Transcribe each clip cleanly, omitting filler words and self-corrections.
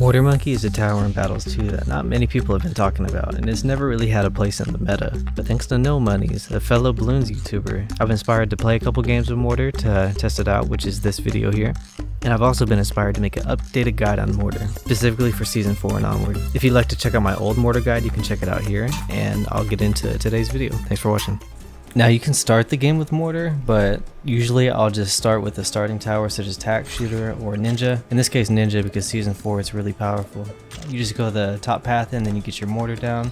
Mortar Monkey is a tower in Battles 2 that not many people have been talking about, and it's never really had a place in the meta. But thanks to No Monies, a fellow Bloons YouTuber, I've been inspired to play a couple games with Mortar to test it out, which is this video here. And I've also been inspired to make an updated guide on Mortar, specifically for Season 4 and onward. If you'd like to check out my old Mortar guide, you can check it out here, and I'll get into today's video. Thanks for watching. Now you can start the game with Mortar, but usually I'll just start with a starting tower such as Tac, Shooter, or Ninja. In this case Ninja, because Season 4 it's really powerful. You just go the top path and then you get your Mortar down.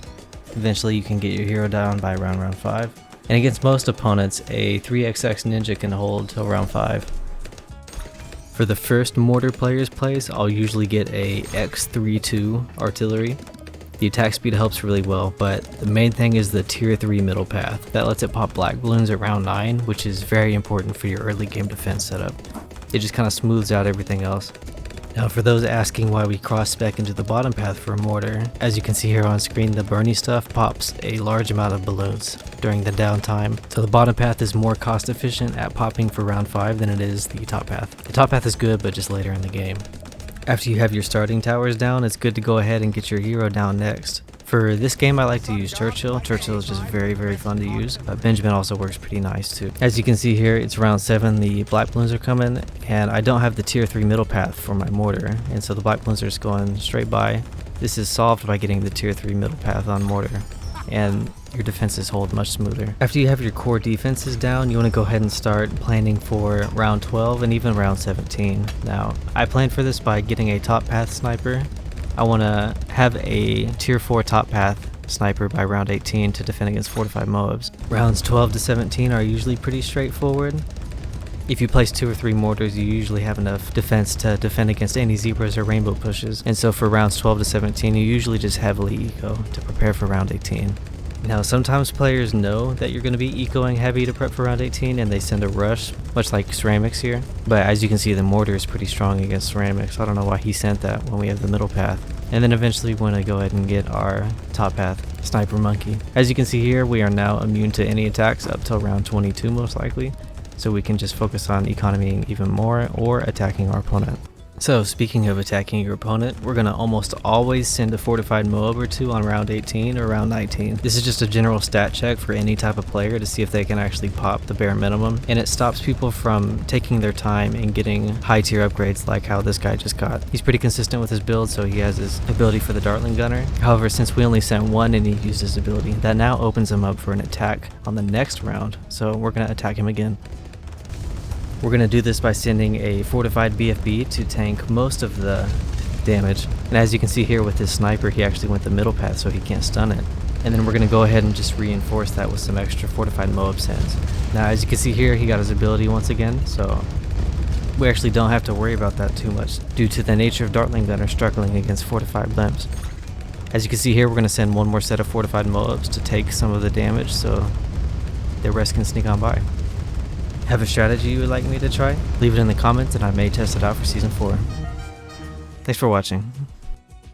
Eventually you can get your hero down by around round 5. And against most opponents, a 3XX Ninja can hold till round 5. For the first Mortar player's place, I'll usually get a X32 artillery. The attack speed helps really well, but the main thing is the tier 3 middle path. That lets it pop black balloons at round 9, which is very important for your early game defense setup. It just kind of smooths out everything else. Now for those asking why we cross spec into the bottom path for Mortar, as you can see here on screen, the Bernie stuff pops a large amount of balloons during the downtime. So the bottom path is more cost efficient at popping for round 5 than it is the top path. The top path is good, but just later in the game. After you have your starting towers down, it's good to go ahead and get your hero down next. For this game I like to use Churchill. Churchill is just very fun to use. Benjamin also works pretty nice too. As you can see here, it's round 7, the black balloons are coming, and I don't have the tier 3 middle path for my Mortar, and so the black balloons are just going straight by. This is solved by getting the tier 3 middle path on Mortar, and your defenses hold much smoother. After you have your core defenses down, you want to go ahead and start planning for round 12 and even round 17. Now, I planned for this by getting a top path sniper. I want to have a tier 4 top path sniper by round 18 to defend against fortified mobs. Rounds 12 to 17 are usually pretty straightforward. If you place 2 or 3 mortars, you usually have enough defense to defend against any zebras or rainbow pushes. And so for rounds 12 to 17, you usually just heavily eco to prepare for round 18. Now sometimes players know that you're going to be ecoing heavy to prep for round 18 and they send a rush, much like Ceramics here. But as you can see, the Mortar is pretty strong against Ceramics. I don't know why he sent that when we have the middle path. And then eventually we want to go ahead and get our top path, Sniper Monkey. As you can see here, we are now immune to any attacks up till round 22 most likely. So we can just focus on economying even more or attacking our opponent. So speaking of attacking your opponent, we're going to almost always send a fortified mob or 2 on round 18 or round 19. This is just a general stat check for any type of player to see if they can actually pop the bare minimum, and it stops people from taking their time and getting high tier upgrades like how this guy just got. He's pretty consistent with his build, so he has his ability for the Dartling Gunner. However, since we only sent 1 and he used his ability, that now opens him up for an attack on the next round, so we're going to attack him again. We're going to do this by sending a fortified BFB to tank most of the damage. And as you can see here with this sniper, he actually went the middle path so he can't stun it. And then we're going to go ahead and just reinforce that with some extra fortified Moab sends. Now as you can see here, he got his ability once again, so we actually don't have to worry about that too much due to the nature of Dartling Gunner struggling against fortified blimps. As you can see here, we're going to send one more set of fortified Moabs to take some of the damage so the rest can sneak on by. Have a strategy you would like me to try? Leave it in the comments and I may test it out for Season 4. Thanks for watching.